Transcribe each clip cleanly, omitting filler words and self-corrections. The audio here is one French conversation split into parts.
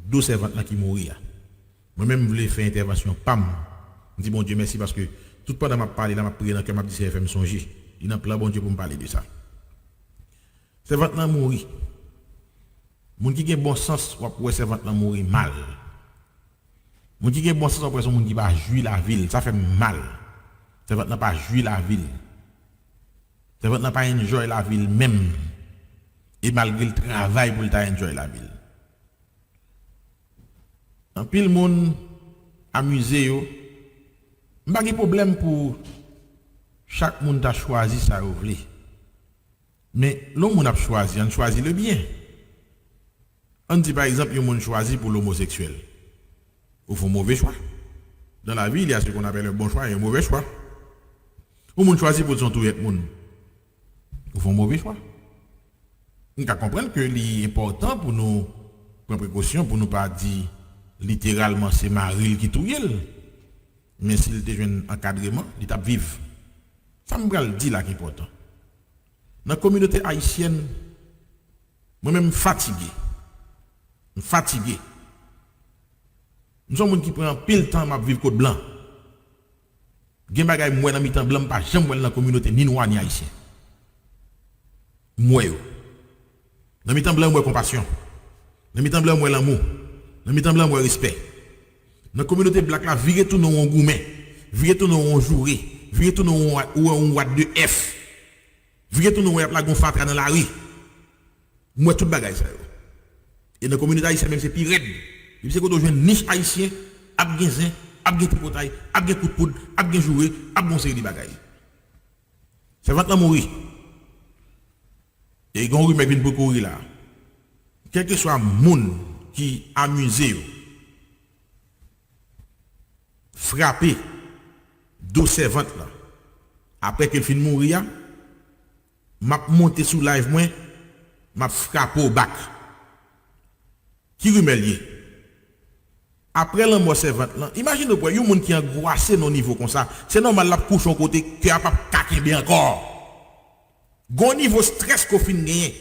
2 servantes qui mourent. Moi-même, je voulais faire intervention, pam. Je dis, bon Dieu, merci parce que tout pendant que je parle, je prié dans le cœur, je dis, CFM songer. Il y a plein bon Dieu pour me parler de ça. Servante nan mourir. Moun qui gen bon sens, ou servante nan mourir mal. Moun qui gen bon sens, ou moun qui va jouir la ville, ça fait mal. Servante nan pas jouir la ville. Servante nan pas enjoy la ville même. Et malgré le travail pour ta enjoy la ville. En pile monde amusé yo. M'pa gen problème pour chaque monde t'a choisi ça ou vle. Mais l'homme a choisi, on choisit le bien. On dit par exemple, un monde choisi pour l'homosexuel. Ou faut mauvais choix. Dans la vie, il y a ce qu'on appelle un bon choix et un mauvais choix. Ou monde choisi pour son tout être monde. Ou faut mauvais choix. On peut comprendre que l'important pour nous prendre précaution pour nous pas dire littéralement c'est Maril qui touye. Mais s'il te joue un encadrement, il t'a vivre. Ça me le dit là qui est important. Dans la communauté haïtienne, moi-même fatigué. Fatigué. Nous sommes des gens qui prennent pile temps à vivre côte blanc. Gen bagay moi dans mi-temps blanc pas jamais dans la communauté ni noir ni haïtien. Moi yo. Dans mi-temps blanc moi compassion. Dans mi-temps blanc moi l'amour. Dans mi-temps blanc moi respect. Dans la communauté black là virer tout nous en gourmet, virer tout nous en jouer, virer tout nous en watt de F. Virer tout nous la gon fatra dans la rue. Moi tout bagay ça yo. Et dans la communauté haïtienne même c'est pire raide. Il c'est que tu une niche haïtien, ap gen zin, ap gen tripotaille, ap gen coup de poudre, ap gen jouer, ap bon série de bagay. C'est maintenant mourir. Et gon rumeur vinn pour courir là. Quel que soit moun qui amuse frapper deux servantes là. Après qu'elle fin mourir, m'a monté sous live moi, m'a frappé au bac. Qui rumeur lié? Après l'amour servante là, imagine pour yon moun qui angoissé non niveau comme ça, c'est normal la couche au côté que a pas caquer bien encore. Gon niveau stress qu'on fin gagner.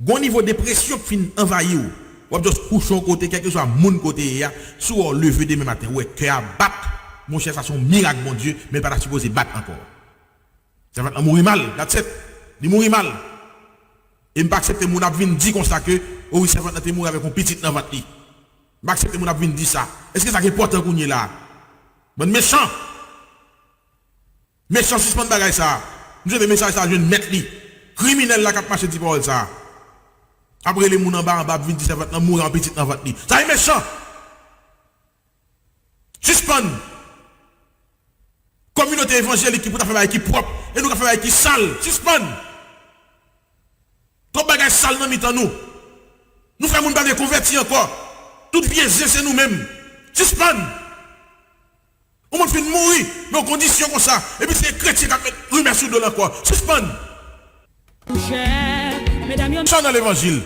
Gon niveau dépression fin envahi ou juste couche au côté quelque soit moun côté ya, soit lever demain matin ouais cœur bat. Mon cher ça son miracle mon Dieu, mais pas supposé battre encore. Ça va mourir mal, that's it. Il mourir mal. Et m'pas accepter moun ap vinn di comme ça que oh oui servante te mourir avec un petit dans votre lit. M'pas accepter moun ap vinn di ça. Est-ce que ça est important qu'on y là? Bon méchant. Méchant suspend bagay ça. Nous des messages ça jeune net li. Criminel là qui marche di parole ça. Après les moun en bas vinn di servante mourir en petit dans votre lit. Ça est méchant. Suspend. Communauté évangélique qui peut faire avec qui propre et nous faire avec qui sale. Suspend. Tout bagage sale dans mi-temps nous. Nous faisons pas de convertir encore. Tout piège c'est nous-mêmes. Suspend. On m'a fait mourir dans conditions comme ça. Et puis c'est chrétien qui a fait rumeur sous de l'encore. Suspend. Ça dans l'évangile.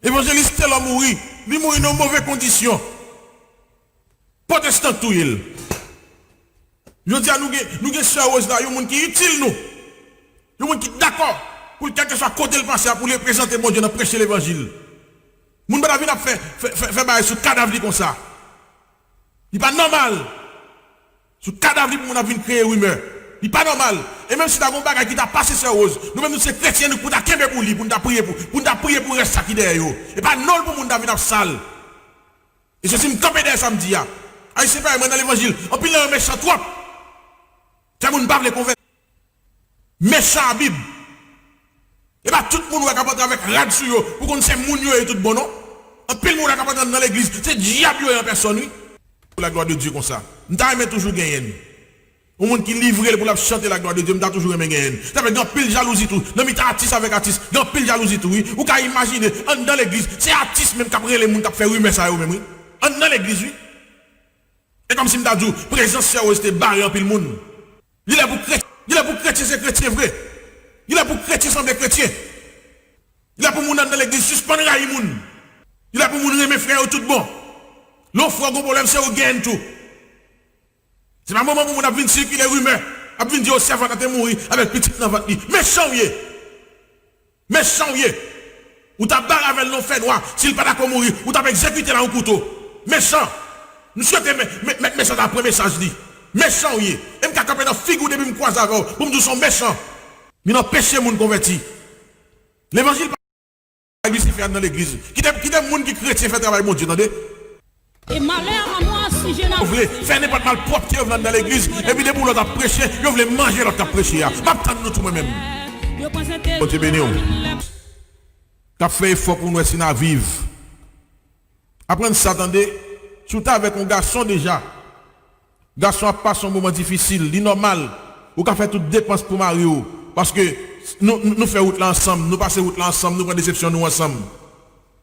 Évangéliste tel a mouru. Il mourit dans mauvaises conditions. Protestant tout il. Je dis à nous avons sœurs là, il y a des gens qui sont utiles nous. Il y a des gens qui sont d'accord. Pour quelque soit côté le passé pour les présenter mon Dieu dans prêcher l'évangile. Moun ba venir faire bail sur cadavre comme ça. Il pas normal. Sur cadavre pour mon venir créer rumeur. Il pas normal. Et même si tu as un bagage qui t'a passé sur rose, nous même nous c'est chrétiens nous pour ta kembe pour lui pour nous prier pour rester qui derrière yo. Et pas non pour mon venir sale. Et ceci me camper derrière samedi là. Ay c'est pas dans l'évangile. En pile un méchant trop. Ça moun pas les convaincre. Méchant Bible. Et bien tout le monde est capable avec rad sur yo pour qu'on sait moun yo et tout bon non. En pile monde est capable dans l'église, c'est diable en personne oui. Pour la gloire de Dieu comme ça. M'ta aimé toujours gagner. Au monde qui livre pour la chanter la gloire de Dieu, m'ta toujours aimé gagner. Ça fait grand pile jalousie tout. Non mi artiste avec artiste, grand pile jalousie tout oui. Ou ka imaginer dans l'église, c'est artiste même qui après les monde qui fait rumeur ça yo même oui. Dans l'église oui. Et comme si m'ta dit présence sérieux c'était barré en pile monde. Il est pour chrétien, c'est chrétien vrai. Il est pour chrétien semble chrétien. Il est pour moun dans l'église suspendre raï moun. Il est pour moun remet frère tout bon. L'offre gros problème c'est au gain tout. C'est pas moment pour moun a venir circuler rumeur, a venir dire au servant te mourir avec petite dans votre lit. Méchant yé. Méchant yé. Ou t'as barré avec l'on fait noir, s'il pas d'accord mourir, ou t'as exécuté dans un couteau. Méchant. Nous souhaitons mettre méchant dans le premier message dit. Méchant, oui. Et m'ka camper dans figure depuis me croise avant, pour me dire sont méchants. Mais non péché moun converti. L'évangile pas l'église fait dans l'église. Qui des moun qui chrétien fait travail mon Dieu, attendez. Et malheur à moi si je n'ai vous voulez faire n'importe mal propre qui dans l'église et puis des boulots à prêcher, vous voulez manger l'autre à prêcher. M'attendre nous tout moi-même. Bon Dieu béni. T'as fait effort pour nous essayer à vivre. Après ça, attendez, surtout avec un garçon déjà. Garçon a passé un moment difficile, l'inormal. Ou qu'a fait toute dépense pour Mario. Parce que nous faisons route là ensemble, nous passons route là ensemble, nous prenons déception nous ensemble.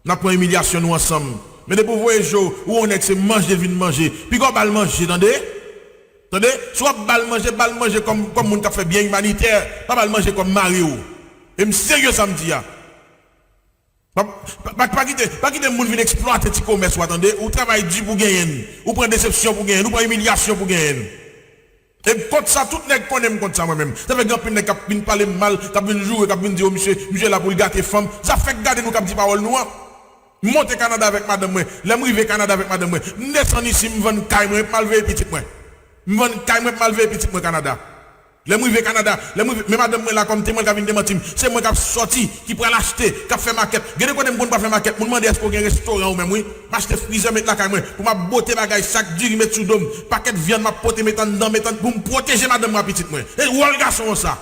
Nous prenons humiliation nous ensemble. Mais de pouvoir les jours où on est que c'est manger, vin manger. Puis quand on manger, attendez? Attendez? Soit bal manger comme monde qui a fait bien humanitaire, pas bal manger comme Mario. Et me sérieux ça me dit. Pas quitter monde vient exploiter petit commerce, attendez? Ou travail dur pour gagner, ou prendre déception pour gagner, ou prendre humiliation pour gagner. Et contre ça, tout le monde connaît contre ça moi-même. Ça fait grand pile qui vient parler mal, qui vient jouer, qui vient dire monsieur là pour gâter femme. Ça fait garder nous qui dit parole nous. Monte Canada avec madame moi, la m'rive Canada avec madame moi. Descend ici me vendre caille moi, malveiller petit moi. Me vendre caille moi, malveiller petit moi Canada. La m'rive Canada, mais madame moi là comme témoin qui vient démentir, c'est moi qui a sorti, qui prend l'acheter, qui a fait maquette. Gade connait bon pas faire maquette, me demander est-ce qu'on a un restaurant ou même oui, m'acheter freezer mettre la caille moi pour m'a botter bagage sac dur mettre sous dôme, paquet viande m'a poter mettre dedans mettre pour me protéger madame moi petite moi. Et où le garçon ça?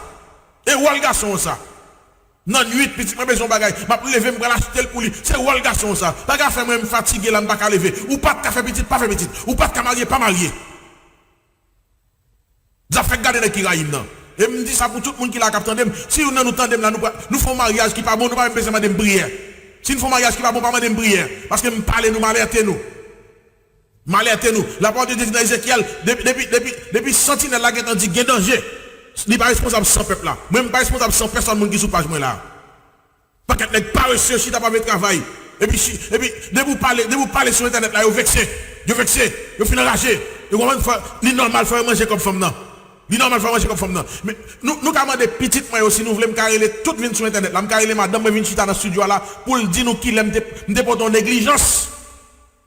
Et où le garçon ça? Non, nuit, petit, ma besoin bagaille. M'a lever, m'bral acheter pour lui. C'est où le garçon ça? Pas qu'à faire, moi, me fatiguer là, m'pas qu'à lever. Ou pas de café petit, pas fait petit. Ou pas de marié, pas marié. Ça fait garder les kiraïm, non. Et me dit ça pour tout le monde qui l'a capté. Si nous nous tendons là, nous faisons mariage qui pas bon, nous pas même besoin de prière. Si nous faisons mariage qui pas bon, pas de prière. Parce que nous parlons, nous m'alertons nous. M'alertons nous. La parole de Dieu dans Ézéchiel, depuis sentinelle là, qui est dit, il y a danger. Il n'est pas responsable sans peuple là. Même pas responsable sans personne qui sous page moi là. Pas qu'être nèg paresseux si t'as pas fait travail. Et puis de vous parler sur internet là, vous vexé, vous finissez enragé. Vous comprenez li normal faire manger comme femme non. Li normal faire manger comme femme non. Mais nous quand des petites moi aussi nous voulons carrer tout vinn sur internet là, me carrer madame vinn chita dans studio là pour dire nous qui l'aime me négligence.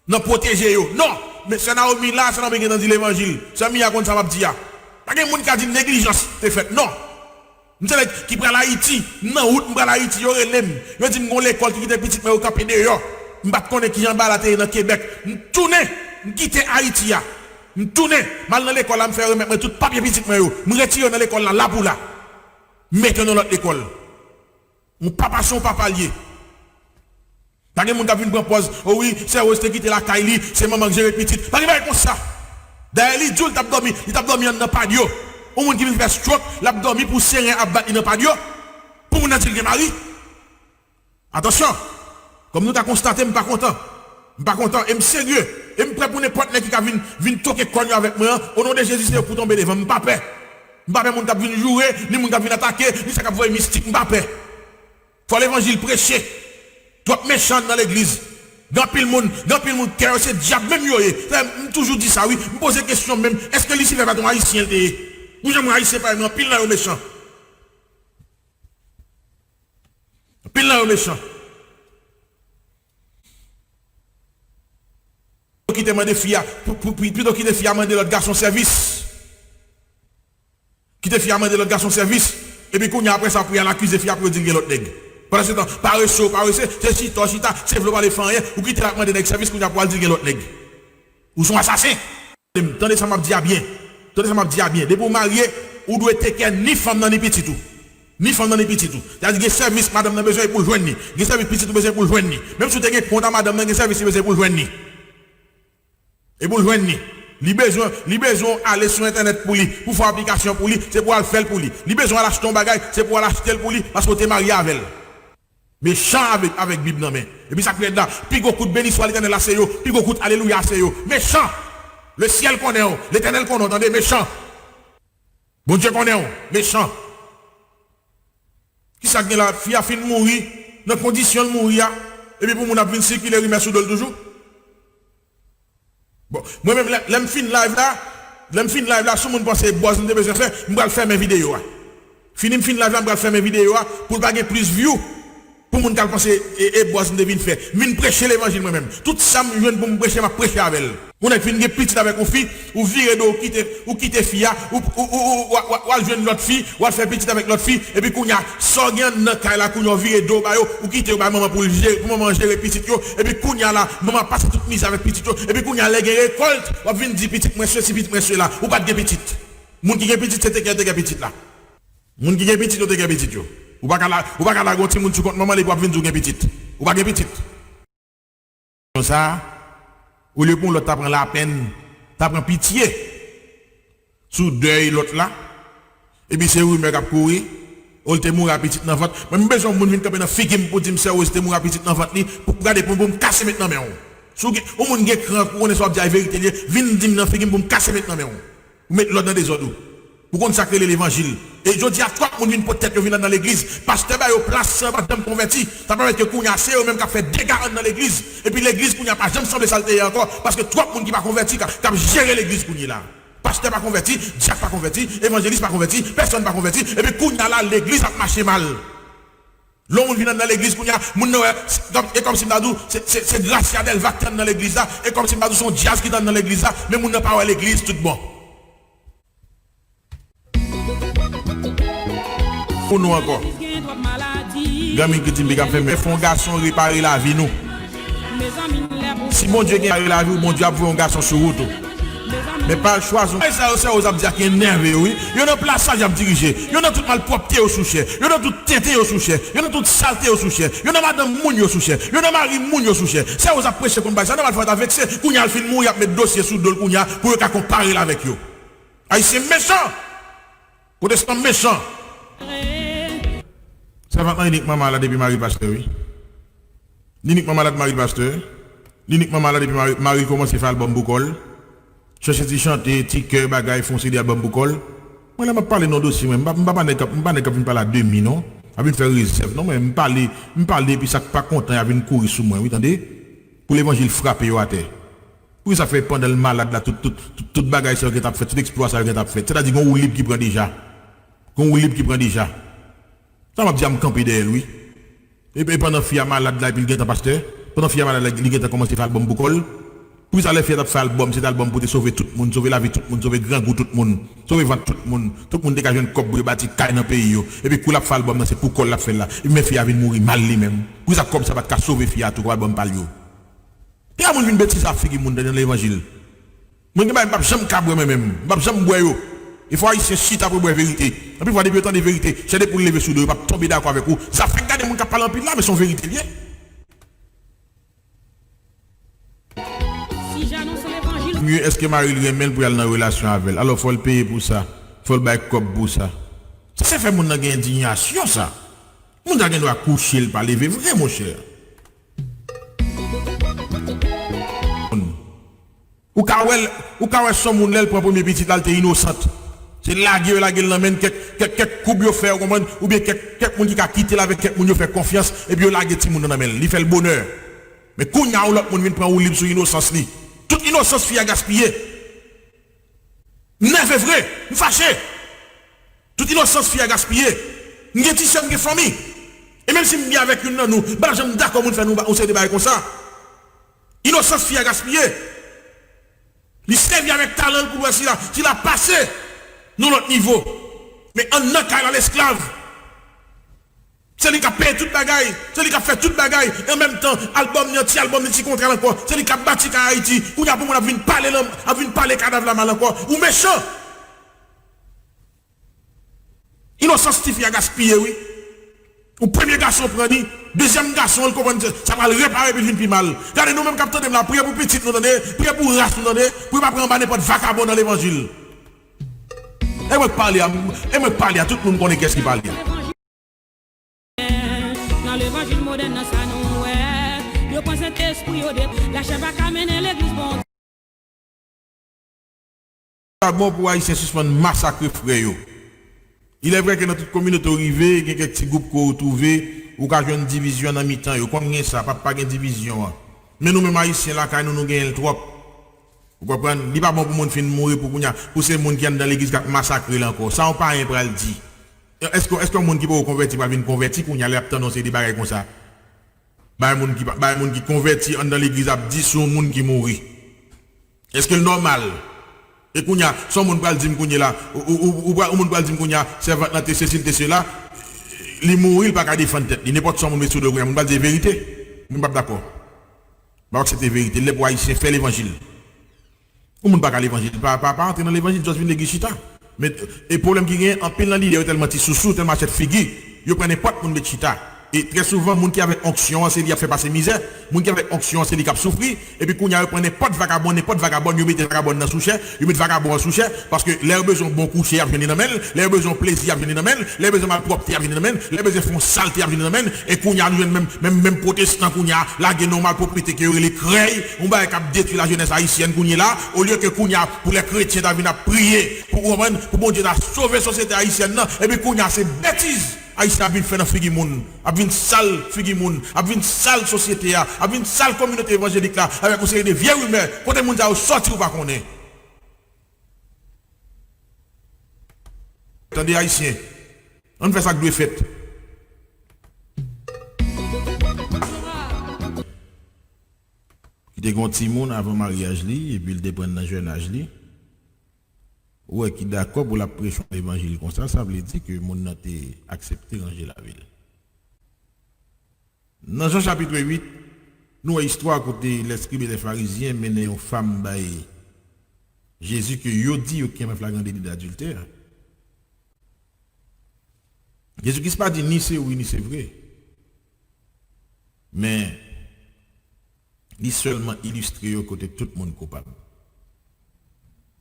Non protéger yo. Non, mais c'est Naomi là, ça n'a pas dans l'évangile. Ça mi a comme ça m'a dit. Pas de monde qui a dit négligence, c'est fait. Non. Nous savons qui prend l'Haïti, non, route prend l'Haïti, il y aurait l'aime. Je dis que l'école qui était petite, mais au capé de yo. Je ne sais pas qui en bas la terre dans Québec. Je tourne, je quitte Haïti. Je tourne, mal dans l'école, je me fais remettre tout papier petit, je retire dans l'école là pour là. Mettez dans l'autre école. Mon papa son papa lié. Pas de monde qui a vu une pause. Oh oui, c'est où est-ce quitter la Kaili, c'est maman que j'ai petite. Pas de monde comme ça. D'ailleurs, il dit il t'a dormi dans pas dio. Au monde qui vient faire stroke, l'a dormi pour serrer à battre dans pas dio. Pour nous dire que mari. Attention. Comme nous t'a constaté, je suis pas content. Je suis pas content et je suis sérieux. Et je suis prêt pour n'importe qui vient toquer cognon avec moi. Au nom de Jésus, c'est pour tomber devant. Je ne suis pas prêt. Je ne suis pas prêt pour venir jouer, ni pour venir attaquer, ni ça pour mystique. Je ne suis pas prêt. Faut l'évangile prêcher. Trop méchant dans l'église. Dans pile monde qui c'est diable même yo. Je toujours dit ça oui, me pose la question même, est-ce que l'ici fait pas ton haïtien ou j'aime haïtien pas non pile là au méchant. Pile là au méchant. Qui te demande fia plutôt qui te fia demander l'autre garçon service. Qui te fia demander l'autre garçon service et puis qu'on y après ça pour y l'accuser fia pour dire l'autre nègre. Pendant ce temps, paresseux, c'est chita, c'est vouloir aller faire rien, ou qui te demande des services qu'on a pour dire l'autre nègre. Ou sont assassins. Attendez, ça m'a dit bien. Dès pour marier, ou doit être ni femme dans les petits tout. Ni femme dans les petits tout. C'est-à-dire que service, madame n'a besoin pour le joindre ni. Le service petit tout besoin pour le joindre ni. Même si tu as un compte à madame, le service besoin pour le joindre ni. Et pour le joindre ni. Li besoin aller sur internet pour lui, pour faire application pour lui, c'est pour le faire pour lui. Li besoin d'acheter un bagage, c'est pour l'acheter pour lui, parce que tu es marié avec elle. Méchant avec Bible non mais. Et puis ça crée là, puis beaucoup de béni soit l'éternel c'est yo, puis beaucoup de alléluia c'est yo. Méchant. Le ciel connaît, l'éternel connaît, entendez, méchant. Bon Dieu connaît, méchant. Qui ça que la fille a fini de mourir, dans condition de mourir, et puis pour mon avenir circuler, il met sous le toujours. Bon, moi-même, l'aime fin live là, si mon pense bois, je besoin faire, je vais faire mes vidéos. Fini fin live là, je vais faire mes vidéos pour pas gagner plus views. Pour moun kal penser et boss devine faire, vinn prêcher l'évangile moi-même. Tout ça me joine pour me prêcher, m'a prêcher avec elle. On est fin petit avec une fille, ou virer d'eau, ou quitter fille, ou joindre l'autre fille, ou faire petit avec l'autre fille, et puis qu'on y a sorgien dans la qu'on virer d'eau, ou quitter maman pour manger petit yo, et puis qu'on y a là, maman passe toute mise avec petit yo, et puis qu'on y a les récolte, ou vinn dire petit monsieur, si petit monsieur là, ou pas de petit. Moun qui est petit, c'est te petit là. Moun qui est petit, c'est te petit yo. Ou pas qu'à la gonti moun sou compte maman les pour venir jouer petite. Ou pas petite. Comme ça, ou le pour l'autre t'apprend la peine, t'apprend pitié. Sous deuil l'autre là. Et puis c'est où me cap courir. Ou te mourir petite dans votre. Même besoin moun vinn camper dans fikim pour dire c'est où te mourir petite dans votre pour regarder pour me casser maintenant mais on. Sou ou moun gen cran pour on soit dire vérité vinn dim dans fikim pour me casser maintenant mais on. Ou mettre l'autre dans des ordres. Pour consacrer l'évangile. Et je dis à toi, on vient peut-être venir dans l'église, parce que tu place sans pas de converti. Ça permet que Kounia c'est eux même qui fait dégâts dans l'église. Et puis l'église Kounia pas jamais semble saleté encore, parce que toi, monde qui pas converti, qui a géré l'église Kounia là. Pasteur pas converti, diacre pas converti, évangéliste pas converti, personne pas converti, et puis Kounia là, l'église a marché mal. L'homme vient dans l'église Kounia, et comme si Madou, c'est Graciadel va dans l'église là, et comme si Madou son jazz qui dans l'église là, mais moun n'a pas l'église tout bon. Pour nous encore. Gamin qui dit que fait font garçon réparer la vie nous. Si mon Dieu gagne la vie, mon Dieu a vu un garçon sur route. Mais pas le choix. Ça aux dire qui est nerveux oui. Il y a un plaçage à diriger. Il y a tout malpropreté au souché. Il y a tout teinté au souché. Il y a toute saleté au souché. Il y a madame Mouni au souché. Il y a mari Mouni au souché. Ça aux a prêché comme ça. Ça va faire vexer. Kounya fin mourir mettre dossier sous dol Kounya pour qu'on comparer avec eux. Aïe c'est méchant. Pour des méchants. Ça va uniquement malade depuis Marie Pasteur, oui. Uniquement malade Marie Pasteur. Uniquement malade depuis Marie commence à faire l'album Boukol. Chercher à chanter, petit cœur, bagaille, foncer des albums Boukol. Moi, là, je parle de nos dossiers, je ne vais pas parler à 2000, non. Je vais faire réserve, non, mais je parle, puis ça pas content, il y a une courir sous moi, oui, attendez. Pour l'évangile frapper à terre. Puis ça fait pendant le malade, là, toute bagaille, ça que fait, tout exploit, ça que fait. C'est-à-dire qu'on libre qui prend déjà. Ça m'a dit à me camper derrière lui. Et puis pendant que malade là, puis il est pasteur. Pendant que malade là, il a commencé à faire l'album Boukol. Puis ça allait faire l'album, c'est l'album pour te sauver tout le monde, sauver la vie tout le monde, sauver grand goût tout le monde, sauver vente tout le monde. Tout le monde dégage une cop pour bâtir caille dans le pays. Et puis pour la faire l'album, c'est pour qu'on l'a fait là. Et mes filles avaient mourir mal lui-même. Puis ça comme ça va sauver fille à tout l'album par lui. Et à mon une bêtise à faire dans l'évangile. Moi je ne vais pas jamais cabrer même, je ne vais jamais boire. Il faut haïtien chita pour la vérité. Et puis, il faut des temps de vérité. C'est pour lever sous deux, pas tomber d'accord avec vous. Ça fait garder mon cap parlant pile là, mais son vérité liée. Si j'annonce l'évangile. Mieux est-ce que Marie lui remèle pour aller dans une relation avec elle. Alors, il faut le payer pour ça. Il faut le bailler comme pour ça. Ça fait mon indignation, ça. Mon gars doit coucher, il pas lever, vrai, mon cher. Ou quand son monde, elle prend premier petit, elle est innocente. C'est la gueule la main, quelques coups yo faire ou bien quelques monde qui a quitté avec quelques monde fait confiance et puis la gueule ti monde dans main, il fait le bonheur. Mais kounya ou l'autre monde vient prendre ou libre sur innocence li. Toute innocence fi a gaspiller. Neuf est vrai, nous fâché. Toute innocence fi a gaspiller. M'gè ti sœur, m'gè famille. Et même si m'bien avec une nan nous, bah j'aime d'accord moun faire nous on se débat comme ça. Innocence fi a gaspiller. Il servi avec talent pour voir s'il a passé dans notre niveau. Mais en a qu'à l'esclave. C'est lui qui a payé toute bagaille. C'est lui qui a fait toute bagaille. Et en même temps, album, petit contrat encore. C'est lui qui a bâti à Haïti. Où il y a pour moi, parler cadavre la mal encore. Ou méchant. Innocence à gaspiller, oui. Ou premier garçon prend dit, deuxième garçon, il comprend, ça va le réparer puis plus mal. Regardez nous-mêmes, capteur de la prière pour petit, nous donnez, prière pour race, nous donnez, pour pas prendre n'importe vagabond dans l'évangile. Et moi parler à tout le monde connaît qu'est-ce qui parle. Dans l'évangile moderne, ça nous est. Yo pense esprit la chef va mener l'église bon. Bon pour Haïtien suspendre massacre frère. Il est vrai que dans toute communauté arrivée, il y a quelques petits groupes qu'on retrouve, ou qu'il y a une division dans mi-temps, comme ça, pas de division. Mais nous-mêmes Haïtiens là, quand nous gagnons trop. Vous comprenez? Il n'est pas bon pour les gens qui mourir pour ces gens qui sont dans l'église qui massacré encore. Ça, on pas rien pour le dire. Est-ce que les gens qui peuvent convertir, pas venir convertir, pour y aller annoncer des bagages comme ça? Bah moun qui converti dans l'église a 10 sur moun qui mourit. Est-ce que c'est normal? Et kounya, son moun pral dim kounya là, ou moun pral dim kounya, servante nan te ceci te cela, li mourir pas ka défendre tête. Il n'importe son moun monsieur de kounya, moun pral dire vérité. Moun pas d'accord. Parce que c'était vérité, les haïtiens fait l'évangile. Ou moun pas ka l'évangile, pas entrer dans l'évangile, juste venir l'église chita. Mais et problème qui gagne en pile dans l'idée tellement ti sous tellement cette figue, yo prenne n'importe moun de chita. Et très souvent, moun qui avec onction, c'est lui qui a fait passer misère. Moun qui avec onction, c'est lui qui a souffert. Et puis, qu'on y a pris n'importe vagabond, yo mettez vagabond dans sous-cher, yo mettez vagabond sous-cher, parce que les besoins bon coucher à venir dans men, les besoins plaisir à venir dans men, les besoins malpropre à venir dans men, les besoins font saleté à venir dans men, et qu'on y a même protestant qu'on y a, la normal propriété qui les créés, on va détruire la jeunesse haïtienne qu'on y est là, au lieu que qu'on y a pour les chrétiens d'avenir à prier, pour bon Dieu à sauver la société haïtienne, et puis qu'on y a ces bêtises. Haïtien a vu faire dans figi moun, a vu une sale figi moun, a vu une sale société, a vu une sale communauté évangélique là, avec une série de vieilles rumeurs, quand les gens sorti ou pas qu'on est. Attendez Haïtien, on fait ça que doit faire. Qui te gon ti moun avant mariage li, et puis il dépend dans jeune âge li. Ouais, qui d'accord pour la pression de l'évangile comme ça veut dire que mon n'a accepté ranger la ville. Dans Jean chapitre 8, nous avons histoire côté les scribes et les pharisiens mené une femme by Jésus que yo dit qu'il y a un flagrant délit d'adultère. Jésus qui pas dit ni c'est oui ni c'est vrai. Mais il seulement illustré au côté tout le monde coupable.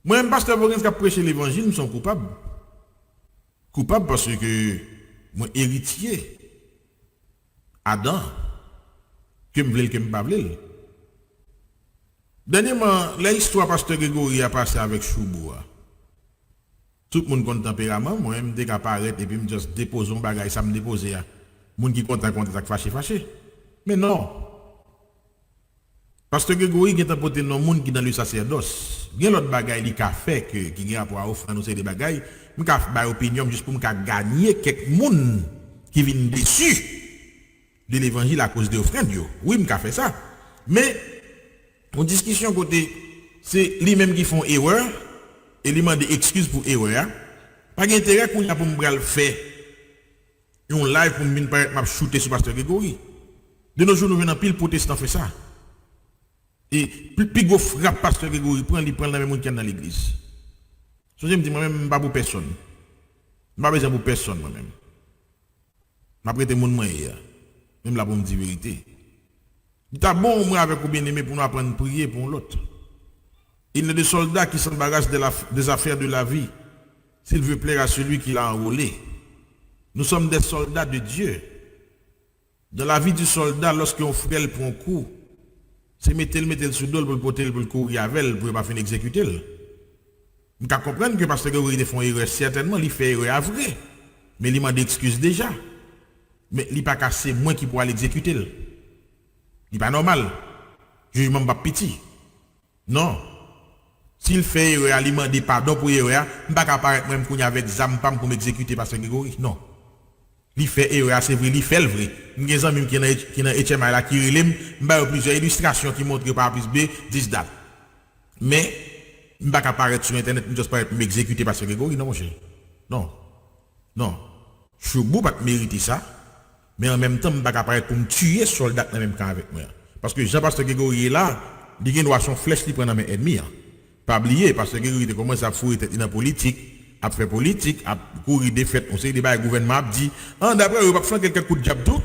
Moi-même, pasteur Borens qui a prêché l'évangile, nous sommes coupables. Coupables parce que moi, héritier, Adam, que je voulais, que je ne pas voulais. Dernièrement, l'histoire pasteur Grégory a passé avec Chouboua. Tout le monde compte tempérament, moi-même, dès qu'il apparaît, et puis je dépose un bagage, ça me dépose. Les gens qui comptent, ça fâché. Mais non. Parce que Grégory est apporté dans le monde qui est dans le sacerdoce. Il y a l'autre bagaille qui a fait qui a pour offrir nous des bagailles. Je vais opinion juste pour gagner quelques monde qui viennent déçus de l'évangile à cause de offrandes. Oui, je fait ça. Mais en discussion côté, c'est lui-même qui font erreur et lui demande des excuses pour erreur. Pas d'intérêt qu'on a pour me faire un live pour me shooter sur pasteur Grégory. De nos jours, nous venons pile protestants faire ça. Et plus gros frappe pasteur Grégory, prend la même monde qui est dans l'église. Je me dis moi-même, je ne pas pour personne. Je ne pas besoin pour personne moi-même. Je vais prêter mon moyen. Même là pour me dire la vérité. Il est bon moi avec vous bien aimé pour nous apprendre à prier pour l'autre. Il y a des soldats qui s'embarrassent des affaires de la vie. S'il veut plaire à celui qui l'a enrôlé. Nous sommes des soldats de Dieu. Dans la vie du soldat, lorsqu'on frère pour un coup, c'est mettre le sous dos pour le porter, pour le courir avec elle, pour ne pas finir exécuter. Je peux comprendre que parce que il fait une erreur, certainement, il fait erreur à vrai. Mais il m'a d'excuses déjà. Mais il n'est pas cassé, moi qui pourrais l'exécuter. Il n'est pas normal. Jugement pas petit. Non. S'il fait erreur, il m'a dit pardon pour erreur, je ne peux pas apparaître même avec Zampam pour m'exécuter parce que Grégory. Non. Il fait erreur, c'est vrai, il fait le vrai. Nous avons des amis qui sont dans HMI qui relèvent, nous avons plusieurs illustrations qui montrent que par plus B, 10 dates. Mais, je ne peux pas apparaître sur Internet, je ne peux pas m'exécuter parce que Grégory, non, mon cher. Non. Non. Je suis beau pas mériter ça, mais en même temps, je ne peux pas apparaître pour me tuer soldat dans le même camp avec moi. Parce que Jean-Pasteur Grégory est là, il doit son flèche qui prend dans mes ennemis. Pas oublier, parce que Grégory commence à fouiller dans la politique. A fait politique, a courir des fêtes, on sait débat le gouvernement a dit, d'après il va faire quelques coups de diable tout.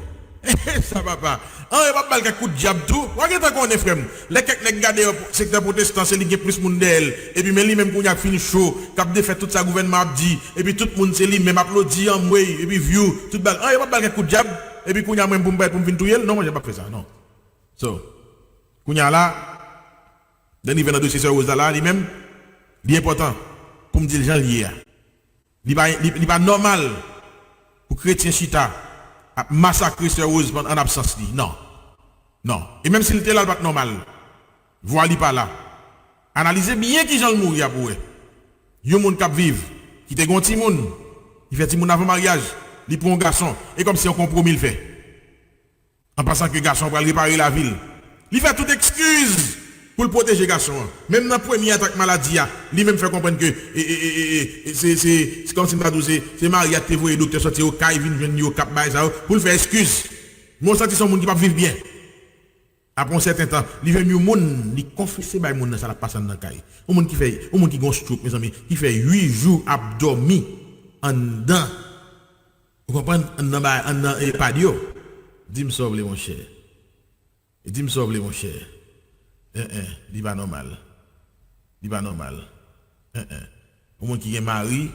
Ça va pas. Il va pas quelques coups de diable tout. Regarde qu'on est frère. Les quelques regarder secteur protestant, c'est lui qui plus monde d'elle et puis même lui même qu'on a fini chaud, cap de fait tout ça gouvernement a dit et puis tout le monde c'est lui même applaudi en moi et puis view tout balle. Il va pas quelques coups de diable et puis qu'on a même pour me venir touyer. Non, moi j'ai pas fait ça, non. So, qu'on a là dans le dossier sur Rosa là lui-même, il est important pour me dire les gens liés. Il n'est pas normal pour chrétien chita à massacrer ce rose en absence. Non. Non. Et même s'il était là, il n'est pas normal. Voilà, pas là. Analysez bien qui j'en mourir pour eux. Il y a des gens qui vivent, qui te gon ti moun. Il fait ti moun avant mariage, il prend un garçon. Et comme si on compromis le fait. En passant que garçon va réparer la ville. Il fait toute excuse pour le protéger garçon. Même dans la première attaque maladie, lui même fait comprendre que c'est comme si c'est Maria qui voyé docteur sortir au cas, il vient venir au cap pour le faire excuse. Moi senti son monde qui va vivre bien. Après un certain temps, il vient mieux monde, il confesse by monde ça la passe dans caille. Un monde qui fait un monde qui gon stroke mes amis, qui fait 8 jours abdomi en dedans. Vous comprenez en dans padio. Dis-moi sauve mon cher. Dis-moi sauve mon cher. Dis pas normal. Dis pas normal. Au monde qui est mari,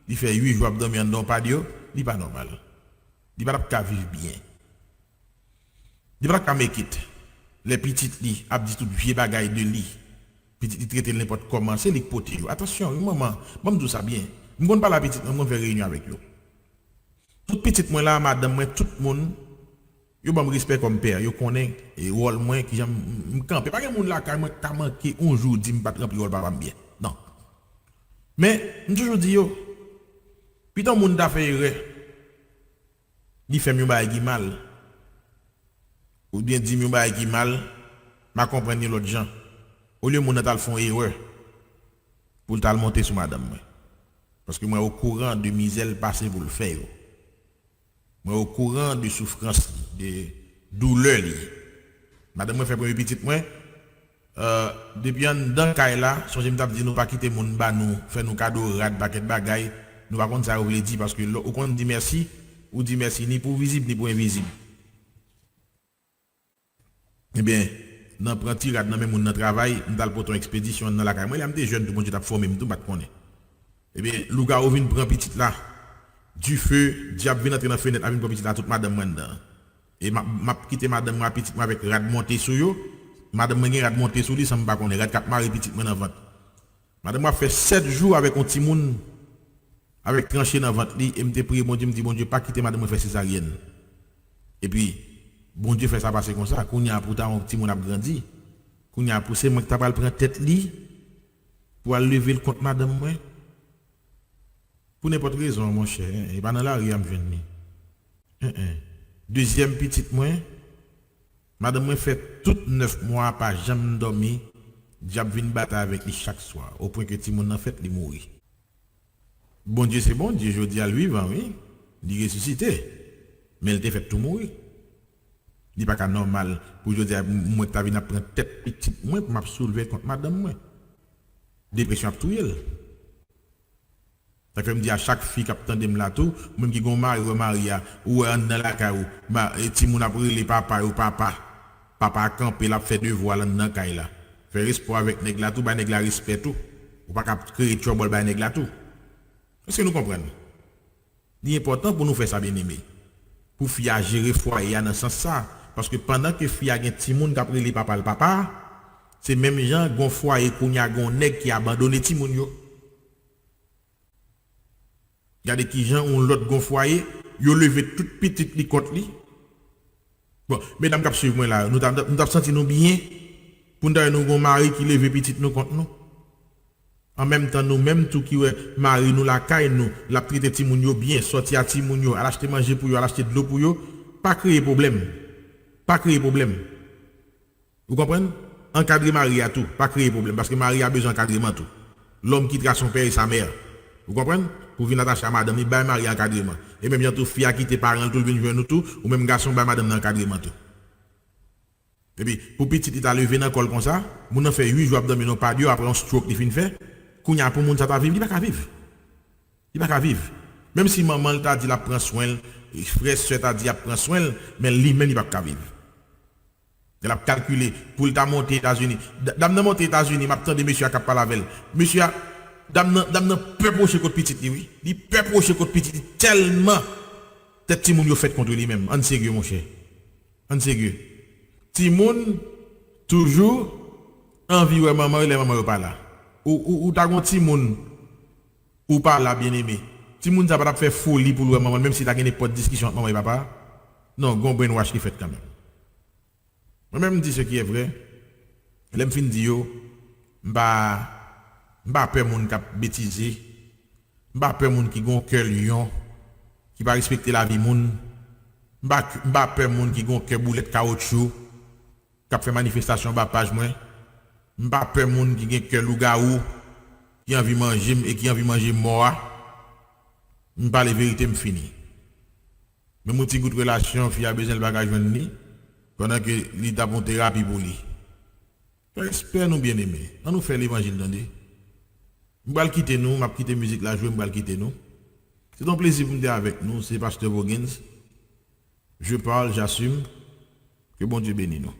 il fait 8 jours abdomi en dedans padio, dis pas normal. Dis pas qu'à vivre bien. Dis pas qu'à make it. Les petites lits, a dit tout vieux bagaille de lit. Petite lit traiter n'importe comment, c'est les potés. Attention, maman, moi me ça bien. Je ne pas la petite, je vais réunion avec vous. Toute petite moi là, madame moi, tout le monde, yo me respect comme père, yo connaît et rôle moi qui j'aime me camper. Pas que monde là quand moi ka manqué un jour dit me pas remplir rôle pas bien. Non. Mais je toujours dis yo, putain monde t'a fait erreur. Il fait mieux bail qui mal. Ou bien dit mieux bail qui mal, m'a comprendre l'autre gens. Au lieu mon t'a font erreur pour t'a monter sur madame moi. Parce que moi au courant de misère passé pour le faire. Moi au courant de souffrance, de douleur li. Madame moi fait premier petite moi depuis dans caille là, so je me dit nous pas quitter mon ba nous, faire nous cadeau rad paquet bagaille, nous pas contre ça vous le dit parce que au compte dit merci ou dit merci ni pour visible ni pour invisible. Eh bien, dans prend tirade dans même mon travail, nous dal pour ton expédition dans la caille. Moi, il y a des jeunes tout monde t'a formé, tout pas connaît. Eh bien, Louga vient prend petite là. Du feu, diable vient entrer dans fenêtre avec une petite là toute madame moi dedans. Et m'a quitté madame moi petite avec rad monté sur yo. Madame moi rad monté sur lui, ça me pas connaît, rad cap mari petite moi dans ventre. Madame moi fait 7 jours avec un petit monde avec tranché dans ventre li et me prié bon Dieu pas quitter madame moi faire césarienne. Et puis bon Dieu fait ça passer comme ça, qu'on y a pourtant un petit monde a grandi. Qu'on y a poussé moi qui t'a pas prendre tête li pour aller lever le compte madame moi. Pour n'importe raison mon cher, et pas dans la rue me venir. Deuxième petite moi, madame moi fait tout 9 mois pas jamais dormi, diable vient battre avec lui chaque soir au point que petit monde en fait il mourir. Bon Dieu c'est bon Dieu, je dis à lui vivant oui, il ressuscité. Mais il t'a fait tout mourir. Il n'est pas normal pour je dire moi tu as venu prendre tête petite moi pour m'a soulever contre madame moi. Dépression a tout elle. Ça fait me dire à chaque fille qui attend de là tout, même qui gon mari ou maria ou dans la caillou, et ti moun a pris les papa ou papa a campé l'a fait devoir là dans caille là. Faire espoir avec nèg là tout, ba nèg là respect tout. Ou pas créer trouble ba nèg là tout. Est-ce que nous comprenons? Il est important pour nous faire ça bien aimé. Pour fille à gérer foyer dans sens ça parce que pendant que fille a gen ti moun qui a pris les papa le papa, c'est même gens gon foyer kounya gon nèg qui abandonné ti moun yo. Regardez qui gens ont l'autre gon foyer, yo levé toute petite li côté li. Bon, mesdames cap suivre moi là, nous t'a senti nous bien pour nous gon mari qui levé petite nous contre nous. En même temps nous même tout qui mari nous la caille nous, la traiter ti moun yo bien, sortir à ti moun yo, à acheter manger pour yo, à acheter de l'eau pour yo, pas créer problème. Pas créer problème. Vous comprenez? Encadrer mari à tout, pas créer problème parce que mari a besoin d'encadrement tout. L'homme quittera son père et sa mère. Vous comprenez? Pour venir attacher à madame, il baille mari encadrement. Et même bientôt fille a quitté parents tout venir nous tout ou même garçon baille madame encadrement tout. Et puis pour petit il a levé dans col comme ça, moun a fait 8 jours abdominaux pas Dieu après un stroke il fin fait, kounya pour moun ça ta vivre, il pas ka vivre. Il pas ka vivre. Même si maman t'a dit la prend soin, frère soeur t'a dit la prend soin, mais lui-même il pas ka vivre. Il a calculé pour t'a monter aux États-Unis. Dame monter aux États-Unis, m'a attendé monsieur a cap parler avec. Monsieur dame peu proche côté petit oui. Il peu proche côté petit tellement tête ti moun yo fait contre lui-même. En sérieux mon cher. En sérieux. Ti moun toujours envie ouais maman et les maman pas là. Ou ta gon ti moun ou pas là bien aimé. Ti moun ça pas faire folie pour maman même si ta gagné pas de discussion avec maman et papa. Non, gon brainwash qui fait quand même. Moi même dis ce qui est vrai. L'aime fin di yo m'ba peur moun qui bêtiser. M'ba peur moun qui gon cœur lion qui pas respecter la vie moun. M'pa peur moun qui gon cœur boulette caoutchouc, qui fait manifestation bas page moi. M'pa peur moun qui gen cœur loup-garou, qui envie manger et qui envie manger mort. M'pa les vérités m'fini. Mais mon petit goût de relation, fi a besoin de bagage ni pendant que l'état bon thérapie pour lui. J'espère nous bien aimer. On nous fait l'évangile d'andé. M'bal quitter nous, m'a quitter musique la jouer, m'bal quitter nous. C'est un plaisir pour me dire avec nous, c'est Pasteur Boggins. Je parle, j'assume. Que bon Dieu bénisse nous.